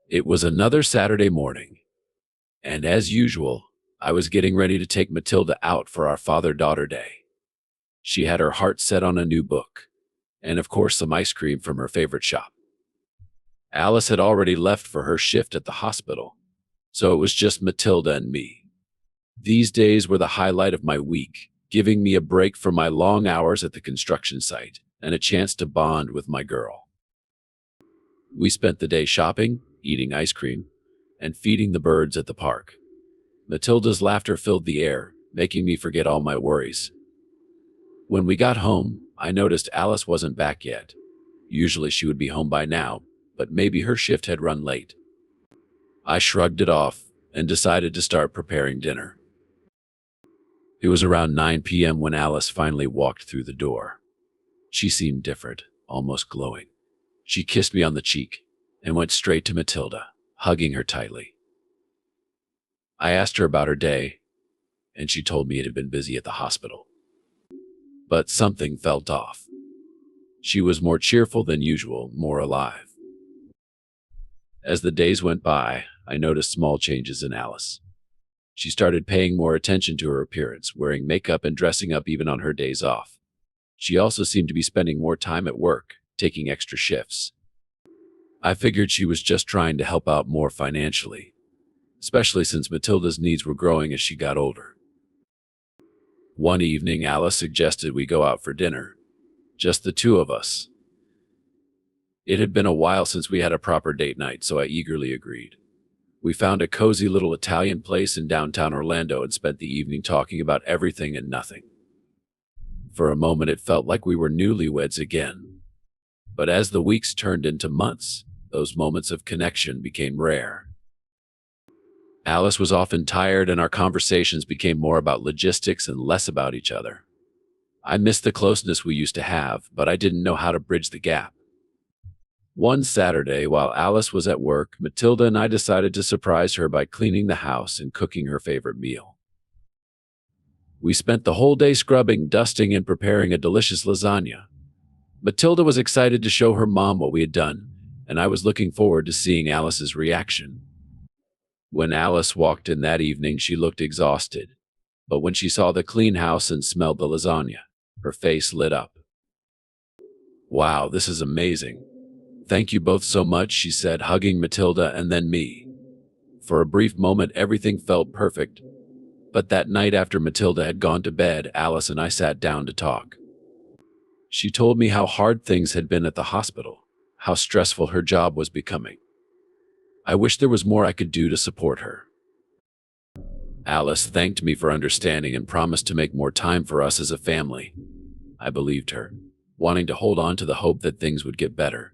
It was another Saturday morning, and as usual, I was getting ready to take Matilda out for our father-daughter day. She had her heart set on a new book, and of course some ice cream from her favorite shop. Alice had already left for her shift at the hospital, so it was just Matilda and me. These days were the highlight of my week, giving me a break from my long hours at the construction site and a chance to bond with my girl. We spent the day shopping, eating ice cream, and feeding the birds at the park. Matilda's laughter filled the air, making me forget all my worries. When we got home, I noticed Alice wasn't back yet. Usually she would be home by now, but maybe her shift had run late. I shrugged it off and decided to start preparing dinner. It was around 9 p.m. when Alice finally walked through the door. She seemed different, almost glowing. She kissed me on the cheek and went straight to Matilda, hugging her tightly. I asked her about her day, and she told me it had been busy at the hospital. But something felt off. She was more cheerful than usual, more alive. As the days went by, I noticed small changes in Alice. She started paying more attention to her appearance, wearing makeup and dressing up even on her days off. She also seemed to be spending more time at work, taking extra shifts. I figured she was just trying to help out more financially, especially since Matilda's needs were growing as she got older. One evening, Alice suggested we go out for dinner, just the two of us. It had been a while since we had a proper date night, so I eagerly agreed. We found a cozy little Italian place in downtown Orlando and spent the evening talking about everything and nothing. For a moment, it felt like we were newlyweds again. But as the weeks turned into months, those moments of connection became rare. Alice was often tired, and our conversations became more about logistics and less about each other. I missed the closeness we used to have, but I didn't know how to bridge the gap. One Saturday, while Alice was at work, Matilda and I decided to surprise her by cleaning the house and cooking her favorite meal. We spent the whole day scrubbing, dusting, and preparing a delicious lasagna. Matilda was excited to show her mom what we had done, and I was looking forward to seeing Alice's reaction. When Alice walked in that evening, she looked exhausted, but when she saw the clean house and smelled the lasagna, her face lit up. "Wow, this is amazing. Thank you both so much," she said, hugging Matilda and then me. For a brief moment, everything felt perfect, but that night after Matilda had gone to bed, Alice and I sat down to talk. She told me how hard things had been at the hospital, how stressful her job was becoming. I wished there was more I could do to support her. Alice thanked me for understanding and promised to make more time for us as a family. I believed her, wanting to hold on to the hope that things would get better.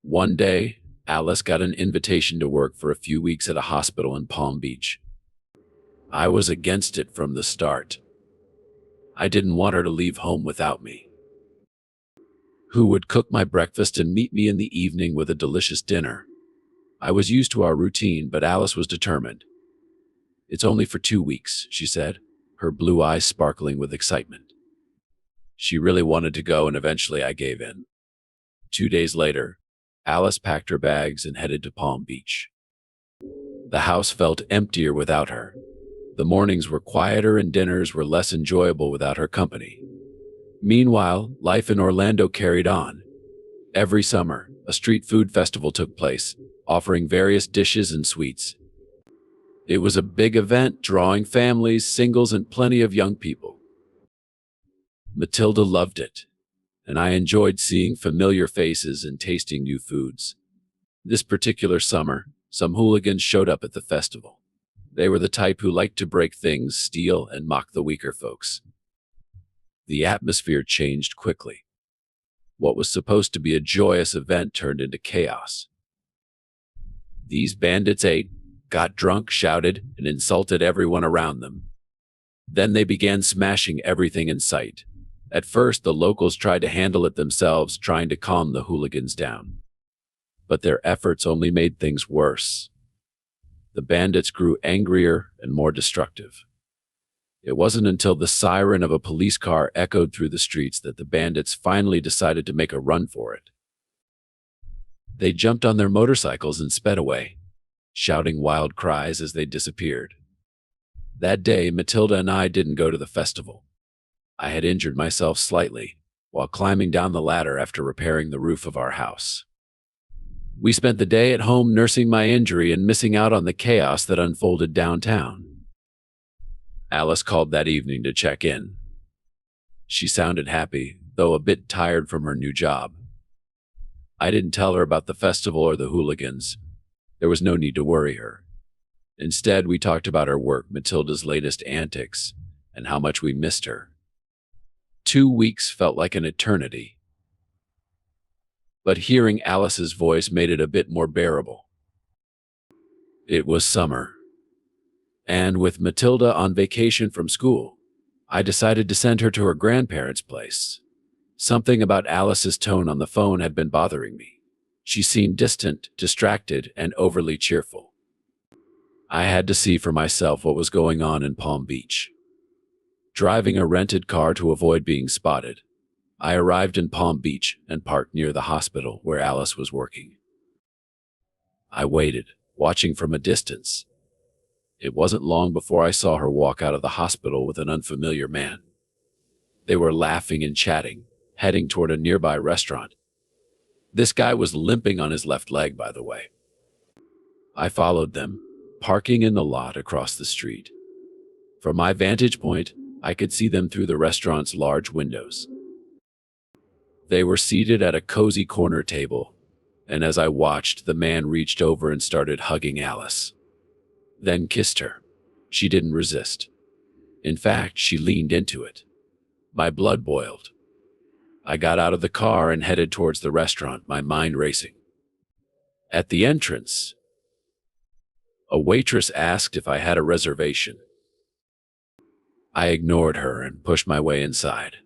One day, Alice got an invitation to work for a few weeks at a hospital in Palm Beach. I was against it from the start. I didn't want her to leave home without me. Who would cook my breakfast and meet me in the evening with a delicious dinner? I was used to our routine, but Alice was determined. "It's only for 2 weeks," she said, her blue eyes sparkling with excitement. She really wanted to go, and eventually I gave in. 2 days later, Alice packed her bags and headed to Palm Beach. The house felt emptier without her. The mornings were quieter and dinners were less enjoyable without her company. Meanwhile, life in Orlando carried on. Every summer, a street food festival took place, offering various dishes and sweets. It was a big event, drawing families, singles, and plenty of young people. Matilda loved it, and I enjoyed seeing familiar faces and tasting new foods. This particular summer, some hooligans showed up at the festival. They were the type who liked to break things, steal, and mock the weaker folks. The atmosphere changed quickly. What was supposed to be a joyous event turned into chaos. These bandits ate, got drunk, shouted, and insulted everyone around them. Then they began smashing everything in sight. At first, the locals tried to handle it themselves, trying to calm the hooligans down. But their efforts only made things worse. The bandits grew angrier and more destructive. It wasn't until the siren of a police car echoed through the streets that the bandits finally decided to make a run for it. They jumped on their motorcycles and sped away, shouting wild cries as they disappeared. That day, Matilda and I didn't go to the festival. I had injured myself slightly while climbing down the ladder after repairing the roof of our house. We spent the day at home nursing my injury and missing out on the chaos that unfolded downtown. Alice called that evening to check in. She sounded happy, though a bit tired from her new job. I didn't tell her about the festival or the hooligans. There was no need to worry her. Instead, we talked about her work, Matilda's latest antics, and how much we missed her. 2 weeks felt like an eternity. But hearing Alice's voice made it a bit more bearable. It was summer, and with Matilda on vacation from school, I decided to send her to her grandparents' place. Something about Alice's tone on the phone had been bothering me. She seemed distant, distracted, and overly cheerful. I had to see for myself what was going on in Palm Beach. Driving a rented car to avoid being spotted, I arrived in Palm Beach and parked near the hospital where Alice was working. I waited, watching from a distance. It wasn't long before I saw her walk out of the hospital with an unfamiliar man. They were laughing and chatting, heading toward a nearby restaurant. This guy was limping on his left leg, by the way. I followed them, parking in the lot across the street. From my vantage point, I could see them through the restaurant's large windows. They were seated at a cozy corner table, and as I watched, the man reached over and started hugging Alice. Then kissed her. She didn't resist. In fact, she leaned into it. My blood boiled. I got out of the car and headed towards the restaurant, my mind racing. At the entrance, a waitress asked if I had a reservation. I ignored her and pushed my way inside.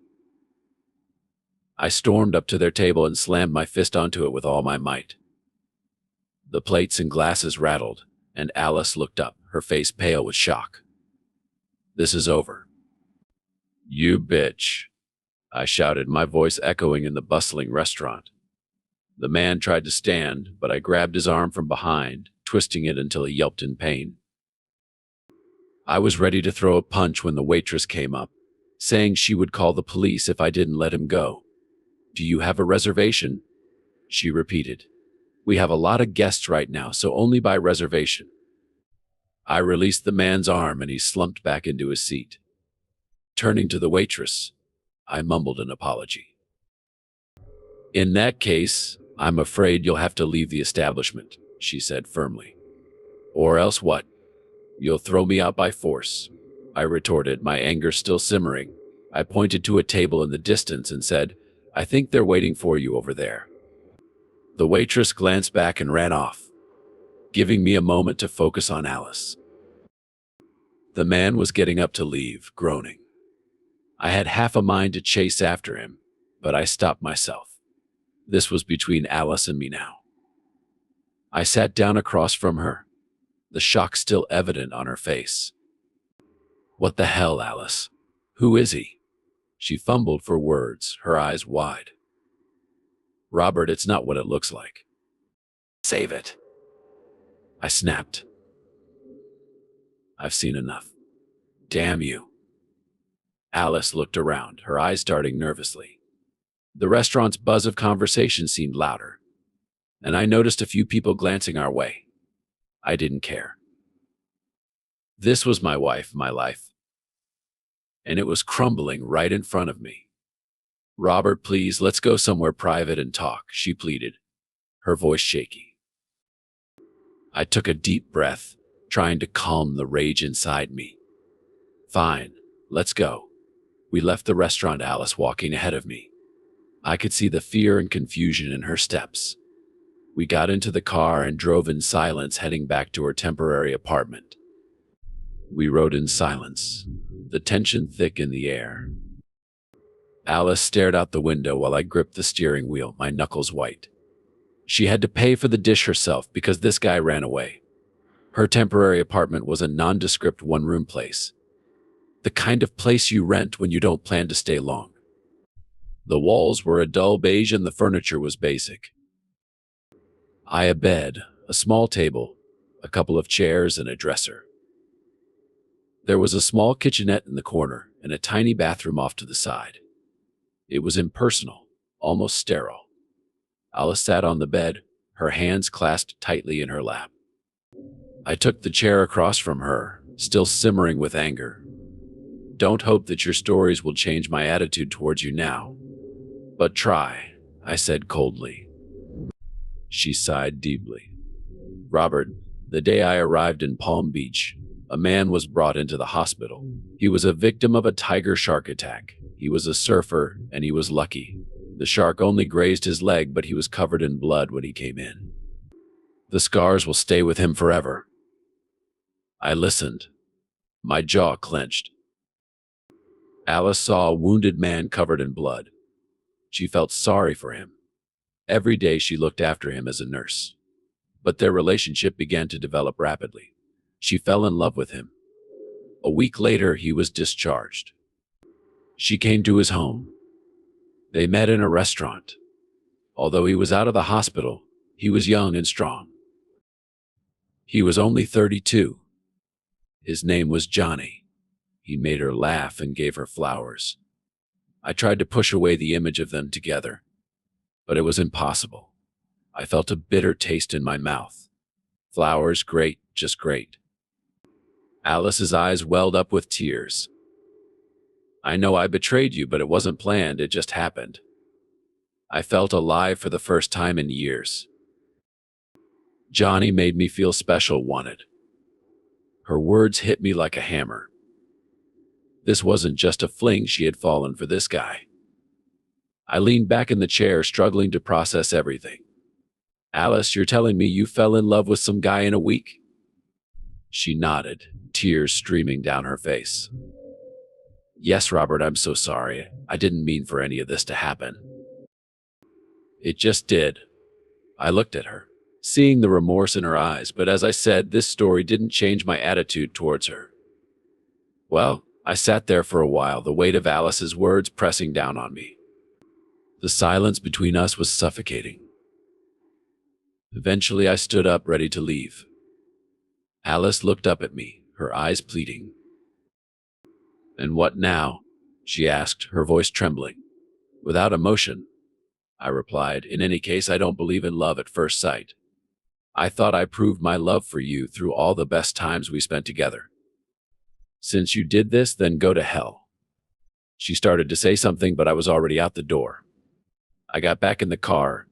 I stormed up to their table and slammed my fist onto it with all my might. The plates and glasses rattled, and Alice looked up, her face pale with shock. "This is over." "You bitch," I shouted, my voice echoing in the bustling restaurant. The man tried to stand, but I grabbed his arm from behind, twisting it until he yelped in pain. I was ready to throw a punch when the waitress came up, saying she would call the police if I didn't let him go. "Do you have a reservation?" she repeated. "We have a lot of guests right now, so only by reservation." I released the man's arm and he slumped back into his seat. Turning to the waitress, I mumbled an apology. "In that case, I'm afraid you'll have to leave the establishment," she said firmly. "Or else what? You'll throw me out by force," I retorted, my anger still simmering. I pointed to a table in the distance and said, "I think they're waiting for you over there." The waitress glanced back and ran off, giving me a moment to focus on Alice. The man was getting up to leave, groaning. I had half a mind to chase after him, but I stopped myself. This was between Alice and me now. I sat down across from her, the shock still evident on her face. "What the hell, Alice? Who is he?" She fumbled for words, her eyes wide. "Robert, it's not what it looks like." "Save it," I snapped. "I've seen enough. Damn you." Alice looked around, her eyes darting nervously. The restaurant's buzz of conversation seemed louder, and I noticed a few people glancing our way. I didn't care. This was my wife, my life, and it was crumbling right in front of me. "Robert, please, let's go somewhere private and talk," she pleaded, her voice shaky. I took a deep breath, trying to calm the rage inside me. "Fine, let's go." We left the restaurant, Alice walking ahead of me. I could see the fear and confusion in her steps. We got into the car and drove in silence, heading back to her temporary apartment. We rode in silence, the tension thick in the air. Alice stared out the window while I gripped the steering wheel, my knuckles white. She had to pay for the dish herself because this guy ran away. Her temporary apartment was a nondescript one-room place. The kind of place you rent when you don't plan to stay long. The walls were a dull beige and the furniture was basic. A bed, a small table, a couple of chairs, and a dresser. There was a small kitchenette in the corner and a tiny bathroom off to the side. It was impersonal, almost sterile. Alice sat on the bed, her hands clasped tightly in her lap. I took the chair across from her, still simmering with anger. Don't hope that your stories will change my attitude towards you now. But try, I said coldly. She sighed deeply. Robert, the day I arrived in Palm Beach, a man was brought into the hospital. He was a victim of a tiger shark attack. He was a surfer, and he was lucky. The shark only grazed his leg, but he was covered in blood when he came in. The scars will stay with him forever. I listened. My jaw clenched. Alice saw a wounded man covered in blood. She felt sorry for him. Every day she looked after him as a nurse. But their relationship began to develop rapidly. She fell in love with him. A week later, he was discharged. She came to his home. They met in a restaurant. Although he was out of the hospital, he was young and strong. He was only 32. His name was Johnny. He made her laugh and gave her flowers. I tried to push away the image of them together, but it was impossible. I felt a bitter taste in my mouth. Flowers, great, just great. Alice's eyes welled up with tears. I know I betrayed you, but it wasn't planned, it just happened. I felt alive for the first time in years. Johnny made me feel special, wanted. Her words hit me like a hammer. This wasn't just a fling, she had fallen for this guy. I leaned back in the chair, struggling to process everything. Alice, you're telling me you fell in love with some guy in a week? She nodded, tears streaming down her face. Yes, Robert, I'm so sorry. I didn't mean for any of this to happen. It just did. I looked at her, seeing the remorse in her eyes, but as I said, this story didn't change my attitude towards her. Well, I sat there for a while, the weight of Alice's words pressing down on me. The silence between us was suffocating. Eventually, I stood up, ready to leave. Alice looked up at me, her eyes pleading. And what now? She asked, her voice trembling. Without emotion, I replied, in any case, I don't believe in love at first sight. I thought I proved my love for you through all the best times we spent together. Since you did this, then go to hell. She started to say something, but I was already out the door. I got back in the car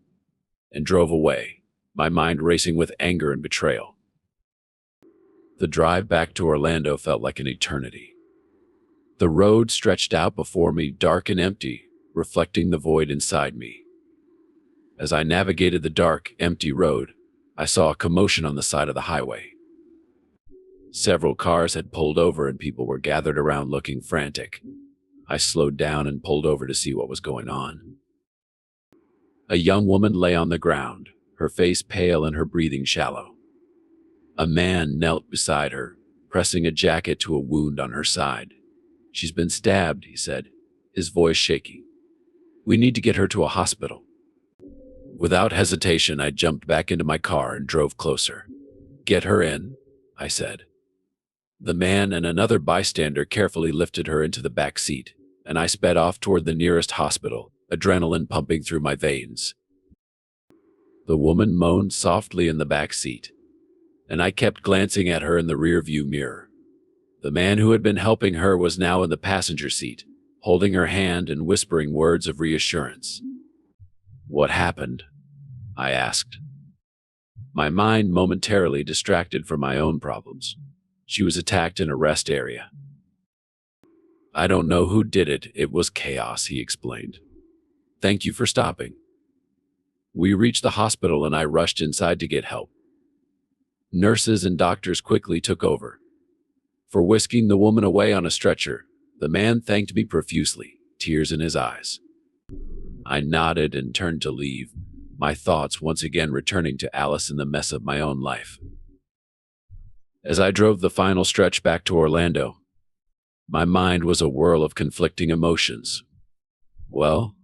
and drove away, my mind racing with anger and betrayal. The drive back to Orlando felt like an eternity. The road stretched out before me, dark and empty, reflecting the void inside me. As I navigated the dark, empty road, I saw a commotion on the side of the highway. Several cars had pulled over and people were gathered around looking frantic. I slowed down and pulled over to see what was going on. A young woman lay on the ground, her face pale and her breathing shallow. A man knelt beside her, pressing a jacket to a wound on her side. She's been stabbed, he said, his voice shaking. We need to get her to a hospital. Without hesitation, I jumped back into my car and drove closer. Get her in, I said. The man and another bystander carefully lifted her into the back seat, and I sped off toward the nearest hospital, adrenaline pumping through my veins. The woman moaned softly in the back seat, and I kept glancing at her in the rearview mirror. The man who had been helping her was now in the passenger seat, holding her hand and whispering words of reassurance. What happened? I asked. My mind momentarily distracted from my own problems. She was attacked in a rest area. I don't know who did it. It was chaos, he explained. Thank you for stopping. We reached the hospital and I rushed inside to get help. Nurses and doctors quickly took over. For whisking the woman away on a stretcher, the man thanked me profusely, tears in his eyes. I nodded and turned to leave, my thoughts once again returning to Alice and the mess of my own life. As I drove the final stretch back to Orlando, my mind was a whirl of conflicting emotions. Well,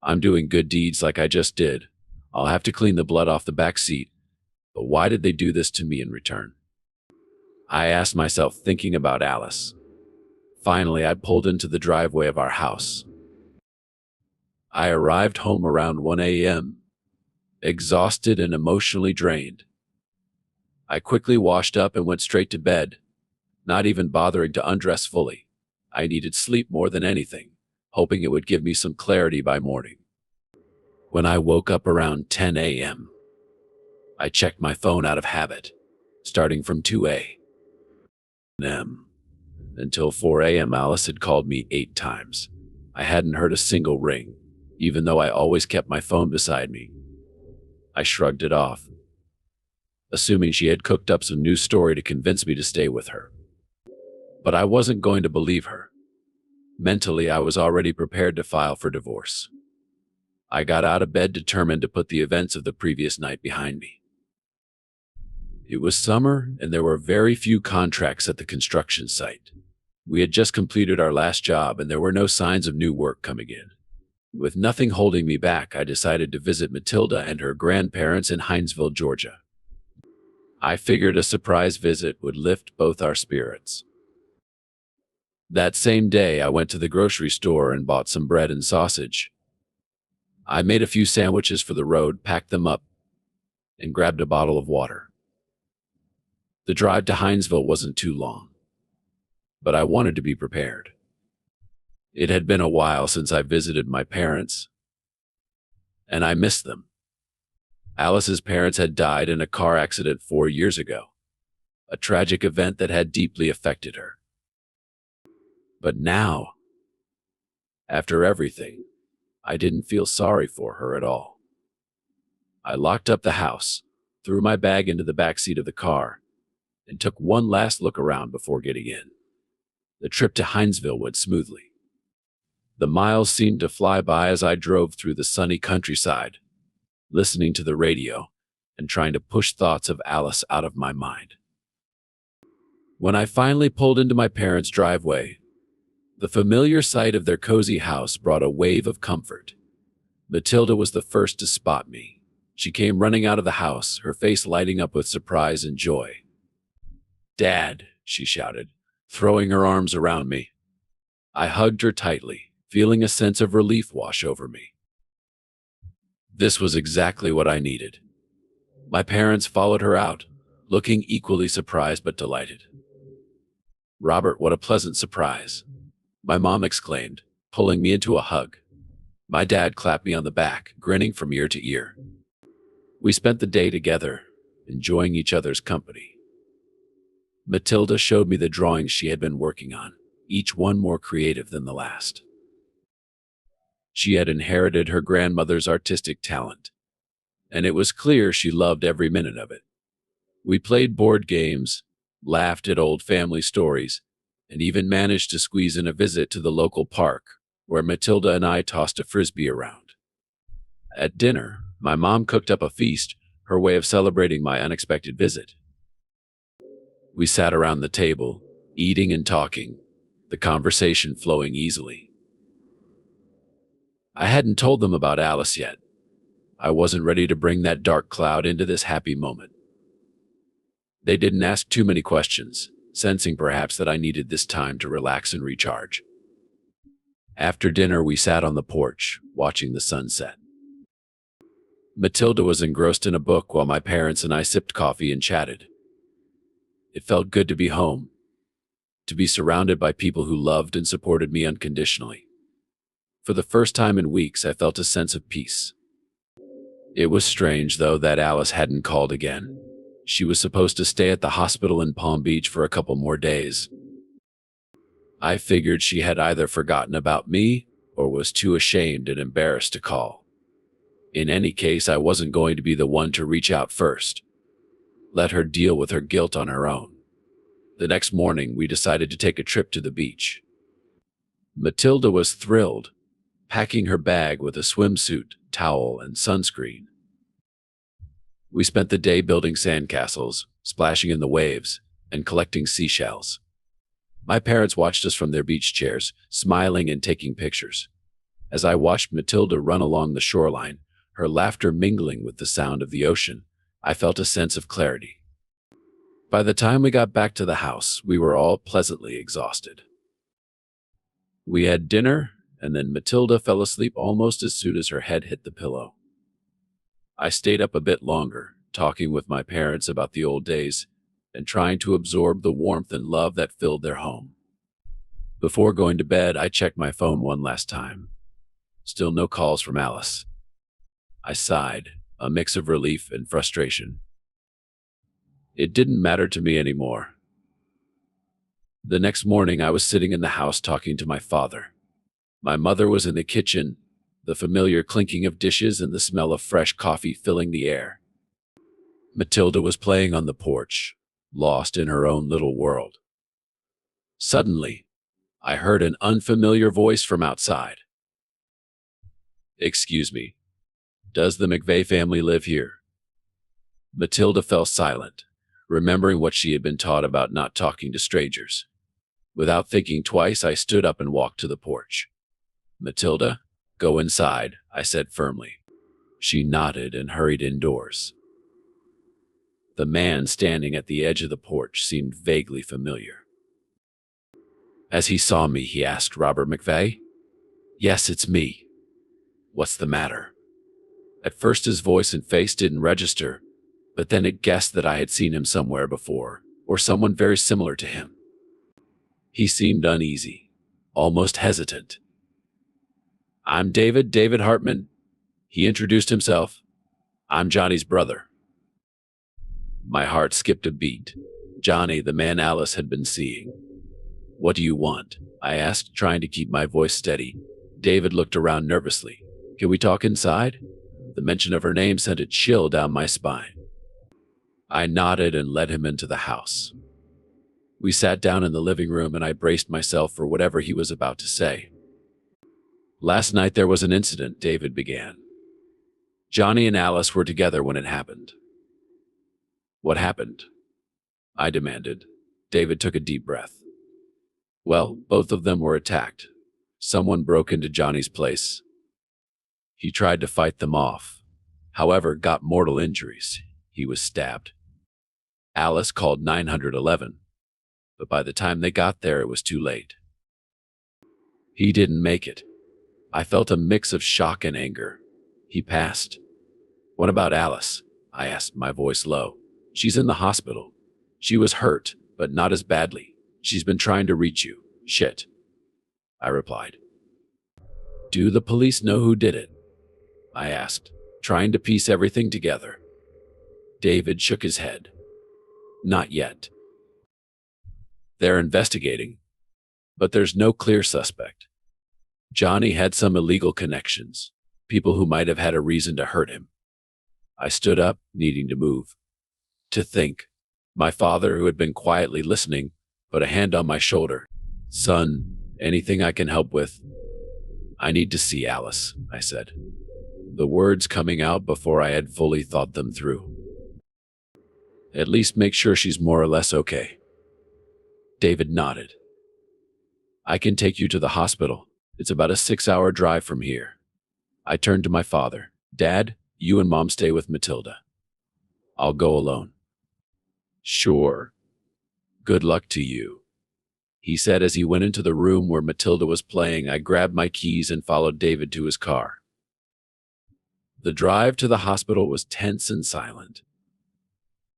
I'm doing good deeds like I just did, I'll have to clean the blood off the back seat, but why did they do this to me in return? I asked myself, thinking about Alice. Finally, I pulled into the driveway of our house. I arrived home around 1 a.m., exhausted and emotionally drained. I quickly washed up and went straight to bed, not even bothering to undress fully. I needed sleep more than anything, hoping it would give me some clarity by morning. When I woke up around 10 a.m., I checked my phone out of habit, starting from 2 a.m. Until 4 a.m. Alice had called me 8 times. I hadn't heard a single ring, even though I always kept my phone beside me. I shrugged it off, assuming she had cooked up some new story to convince me to stay with her. But I wasn't going to believe her. Mentally, I was already prepared to file for divorce. I got out of bed determined to put the events of the previous night behind me. It was summer, and there were very few contracts at the construction site. We had just completed our last job, and there were no signs of new work coming in. With nothing holding me back, I decided to visit Matilda and her grandparents in Hinesville, Georgia. I figured a surprise visit would lift both our spirits. That same day, I went to the grocery store and bought some bread and sausage. I made a few sandwiches for the road, packed them up, and grabbed a bottle of water. The drive to Hinesville wasn't too long, but I wanted to be prepared. It had been a while since I visited my parents, and I missed them. Alice's parents had died in a car accident 4 years ago, a tragic event that had deeply affected her. But now, after everything, I didn't feel sorry for her at all. I locked up the house, threw my bag into the back seat of the car, and took one last look around before getting in. The trip to Hinesville went smoothly. The miles seemed to fly by as I drove through the sunny countryside, listening to the radio and trying to push thoughts of Alice out of my mind. When I finally pulled into my parents' driveway, the familiar sight of their cozy house brought a wave of comfort. Matilda was the first to spot me. She came running out of the house, her face lighting up with surprise and joy. "Dad," she shouted, throwing her arms around me. I hugged her tightly, feeling a sense of relief wash over me. This was exactly what I needed. My parents followed her out, looking equally surprised but delighted. "Robert, what a pleasant surprise," my mom exclaimed, pulling me into a hug. My dad clapped me on the back, grinning from ear to ear. We spent the day together, enjoying each other's company. Matilda showed me the drawings she had been working on, each one more creative than the last. She had inherited her grandmother's artistic talent, and it was clear she loved every minute of it. We played board games, laughed at old family stories, and even managed to squeeze in a visit to the local park, where Matilda and I tossed a frisbee around. At dinner, my mom cooked up a feast, her way of celebrating my unexpected visit. We sat around the table, eating and talking, the conversation flowing easily. I hadn't told them about Alice yet. I wasn't ready to bring that dark cloud into this happy moment. They didn't ask too many questions, sensing perhaps that I needed this time to relax and recharge. After dinner, we sat on the porch, watching the sunset. Matilda was engrossed in a book while my parents and I sipped coffee and chatted. It felt good to be home, to be surrounded by people who loved and supported me unconditionally. For the first time in weeks, I felt a sense of peace. It was strange, though, that Alice hadn't called again. She was supposed to stay at the hospital in Palm Beach for a couple more days. I figured she had either forgotten about me or was too ashamed and embarrassed to call. In any case, I wasn't going to be the one to reach out first. Let her deal with her guilt on her own. The next morning, we decided to take a trip to the beach. Matilda was thrilled, packing her bag with a swimsuit, towel, and sunscreen. We spent the day building sandcastles, splashing in the waves, and collecting seashells. My parents watched us from their beach chairs, smiling and taking pictures. As I watched Matilda run along the shoreline, her laughter mingling with the sound of the ocean. I felt a sense of clarity. By the time we got back to the house, we were all pleasantly exhausted. We had dinner, and then Matilda fell asleep almost as soon as her head hit the pillow. I stayed up a bit longer, talking with my parents about the old days and trying to absorb the warmth and love that filled their home. Before going to bed, I checked my phone one last time. Still no calls from Alice. I sighed, a mix of relief and frustration. It didn't matter to me anymore. The next morning, I was sitting in the house talking to my father. My mother was in the kitchen, the familiar clinking of dishes and the smell of fresh coffee filling the air. Matilda was playing on the porch, lost in her own little world. Suddenly, I heard an unfamiliar voice from outside. "Excuse me, does the McVeigh family live here?" Matilda fell silent, remembering what she had been taught about not talking to strangers. Without thinking twice, I stood up and walked to the porch. "Matilda, go inside," I said firmly. She nodded and hurried indoors. The man standing at the edge of the porch seemed vaguely familiar. As he saw me, he asked, "Robert McVeigh?" "Yes, it's me." "What's the matter?" At first his voice and face didn't register, but then it guessed that I had seen him somewhere before, or someone very similar to him. He seemed uneasy, almost hesitant. "I'm David Hartman." He introduced himself. "I'm Johnny's brother." My heart skipped a beat. Johnny, the man Alice had been seeing. "What do you want?" I asked, trying to keep my voice steady. David looked around nervously. "Can we talk inside?" The mention of her name sent a chill down my spine. I nodded and led him into the house. We sat down in the living room and I braced myself for whatever he was about to say. "Last night there was an incident," David began. "Johnny and Alice were together when it happened." "What happened?" I demanded. David took a deep breath. "Well, both of them were attacked. Someone broke into Johnny's place. He tried to fight them off, however, got mortal injuries. He was stabbed. Alice called 911, but by the time they got there, it was too late. He didn't make it." I felt a mix of shock and anger. "He passed." "What about Alice?" I asked, my voice low. "She's in the hospital. She was hurt, but not as badly. She's been trying to reach you." "Shit," I replied. "Do the police know who did it?" I asked, trying to piece everything together. David shook his head. "Not yet. They're investigating, but there's no clear suspect. Johnny had some illegal connections, people who might have had a reason to hurt him." I stood up, needing to move. To think. My father, who had been quietly listening, put a hand on my shoulder. "Son, anything I can help with?" "I need to see Alice," I said, the words coming out before I had fully thought them through. "At least make sure she's more or less okay." David nodded. "I can take you to the hospital. It's about a 6-hour drive from here." I turned to my father. "Dad, you and Mom stay with Matilda. I'll go alone." "Sure. Good luck to you," he said as he went into the room where Matilda was playing. I grabbed my keys and followed David to his car. The drive to the hospital was tense and silent.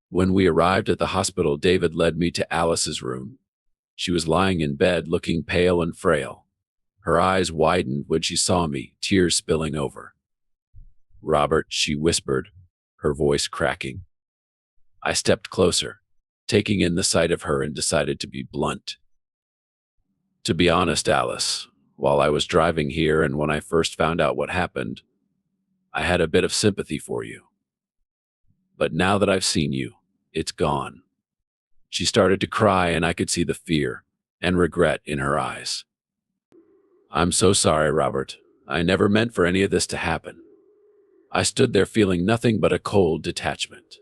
When we arrived at the hospital, David led me to Alice's room. She was lying in bed, looking pale and frail. Her eyes widened when she saw me, tears spilling over. "Robert," she whispered, her voice cracking. I stepped closer, taking in the sight of her, and decided to be blunt. "To be honest, Alice, while I was driving here and when I first found out what happened, I had a bit of sympathy for you. But now that I've seen you, it's gone." She started to cry and I could see the fear and regret in her eyes. "I'm so sorry, Robert. I never meant for any of this to happen." I stood there feeling nothing but a cold detachment.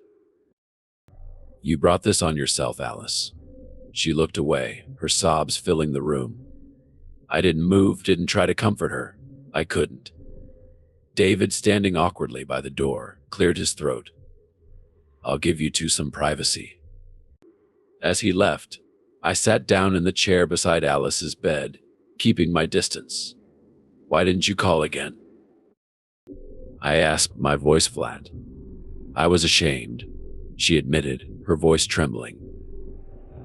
"You brought this on yourself, Alice." She looked away, her sobs filling the room. I didn't move, didn't try to comfort her. I couldn't. David, standing awkwardly by the door, cleared his throat. "I'll give you two some privacy." As he left, I sat down in the chair beside Alice's bed, keeping my distance. "Why didn't you call again?" I asked, my voice flat. "I was ashamed," she admitted, her voice trembling.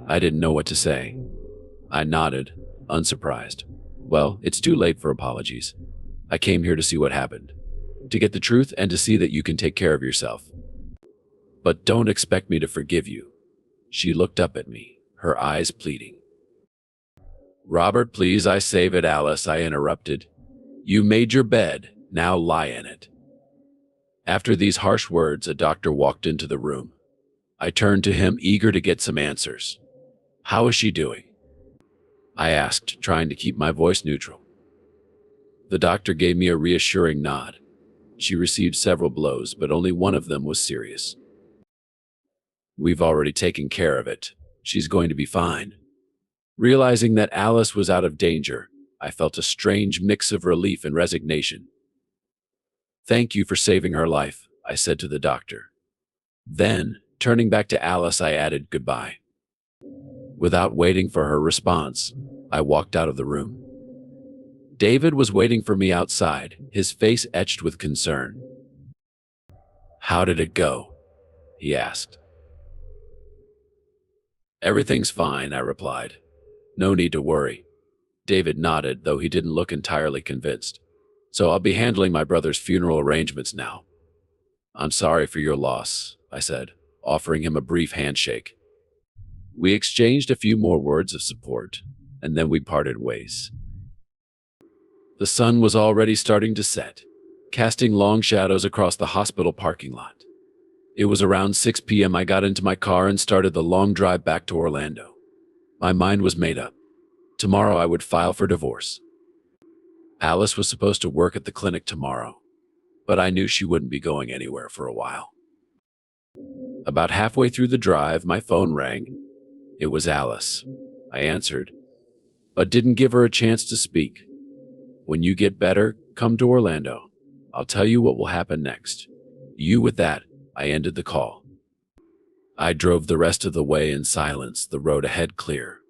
I didn't know what to say. I nodded, unsurprised. "Well, it's too late for apologies. I came here to see what happened, to get the truth and to see that you can take care of yourself. But don't expect me to forgive you." She looked up at me, her eyes pleading. "Robert, please, I save it, Alice," I interrupted. "You made your bed, now lie in it." After these harsh words, a doctor walked into the room. I turned to him, eager to get some answers. "How is she doing?" I asked, trying to keep my voice neutral. The doctor gave me a reassuring nod. She received several blows, but only one of them was serious. "We've already taken care of it. She's going to be fine." Realizing that Alice was out of danger, I felt a strange mix of relief and resignation. "Thank you for saving her life," I said to the doctor. Then, turning back to Alice, I added goodbye. Without waiting for her response, I walked out of the room. David was waiting for me outside, his face etched with concern. "How did it go?" he asked. "Everything's fine," I replied. "No need to worry." David nodded, though he didn't look entirely convinced. "So I'll be handling my brother's funeral arrangements now." "I'm sorry for your loss," I said, offering him a brief handshake. We exchanged a few more words of support, and then we parted ways. The sun was already starting to set, casting long shadows across the hospital parking lot. It was around 6 p.m. I got into my car and started the long drive back to Orlando. My mind was made up. Tomorrow I would file for divorce. Alice was supposed to work at the clinic tomorrow, but I knew she wouldn't be going anywhere for a while. About halfway through the drive, my phone rang. It was Alice. I answered, but didn't give her a chance to speak. "When you get better, come to Orlando. I'll tell you what will happen next." With that, I ended the call. I drove the rest of the way in silence, the road ahead clear.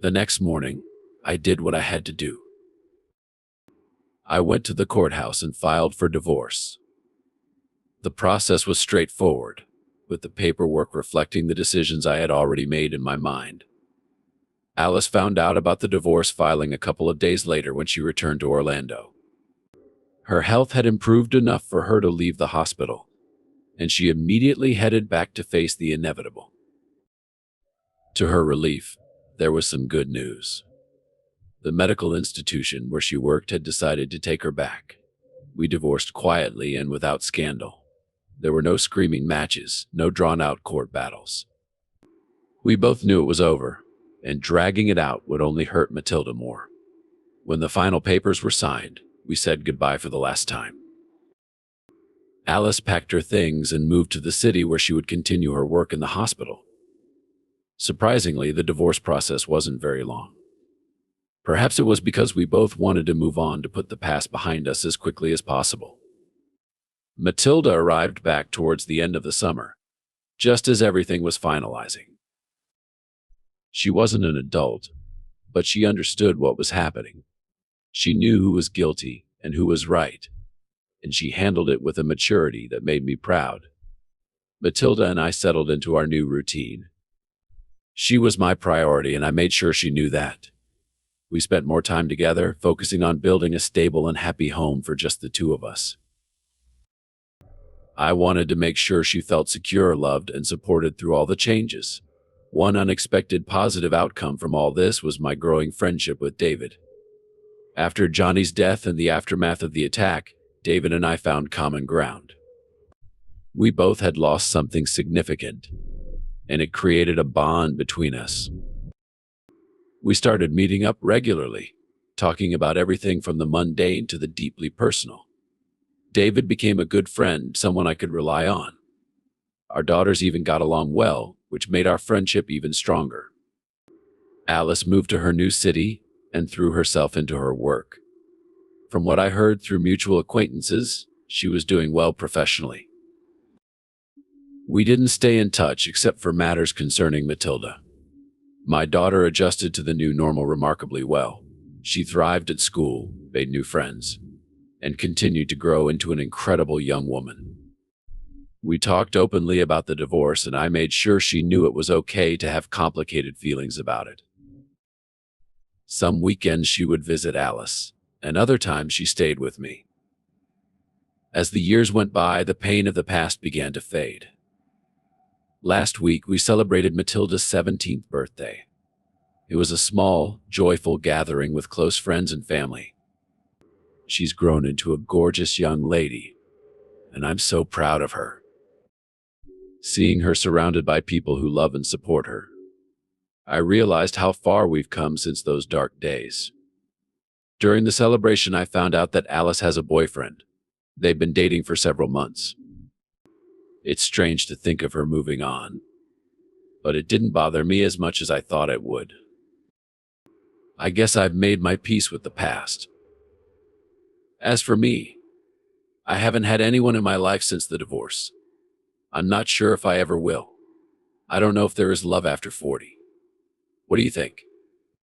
The next morning, I did what I had to do. I went to the courthouse and filed for divorce. The process was straightforward, with the paperwork reflecting the decisions I had already made in my mind. Alice found out about the divorce filing a couple of days later when she returned to Orlando. Her health had improved enough for her to leave the hospital, and she immediately headed back to face the inevitable. To her relief, there was some good news. The medical institution where she worked had decided to take her back. We divorced quietly and without scandal. There were no screaming matches, no drawn-out court battles. We both knew it was over, and dragging it out would only hurt Matilda more. When the final papers were signed, we said goodbye for the last time. Alice packed her things and moved to the city where she would continue her work in the hospital. Surprisingly, the divorce process wasn't very long. Perhaps it was because we both wanted to move on to put the past behind us as quickly as possible. Matilda arrived back towards the end of the summer, just as everything was finalizing. She wasn't an adult, but she understood what was happening. She knew who was guilty and who was right, and she handled it with a maturity that made me proud. Matilda and I settled into our new routine. She was my priority, and I made sure she knew that. We spent more time together, focusing on building a stable and happy home for just the two of us. I wanted to make sure she felt secure, loved, and supported through all the changes. One unexpected positive outcome from all this was my growing friendship with David. After Johnny's death and the aftermath of the attack, David and I found common ground. We both had lost something significant, and it created a bond between us. We started meeting up regularly, talking about everything from the mundane to the deeply personal. David became a good friend, someone I could rely on. Our daughters even got along well, which made our friendship even stronger. Alice moved to her new city and threw herself into her work. From what I heard through mutual acquaintances, she was doing well professionally. We didn't stay in touch except for matters concerning Matilda. My daughter adjusted to the new normal remarkably well. She thrived at school, made new friends, and continued to grow into an incredible young woman. We talked openly about the divorce, and I made sure she knew it was okay to have complicated feelings about it. Some weekends she would visit Alice, and other times she stayed with me. As the years went by, the pain of the past began to fade. Last week, we celebrated Matilda's 17th birthday. It was a small, joyful gathering with close friends and family. She's grown into a gorgeous young lady, and I'm so proud of her. Seeing her surrounded by people who love and support her, I realized how far we've come since those dark days. During the celebration, I found out that Alice has a boyfriend. They've been dating for several months. It's strange to think of her moving on, but it didn't bother me as much as I thought it would. I guess I've made my peace with the past. As for me, I haven't had anyone in my life since the divorce. I'm not sure if I ever will. I don't know if there is love after 40. What do you think?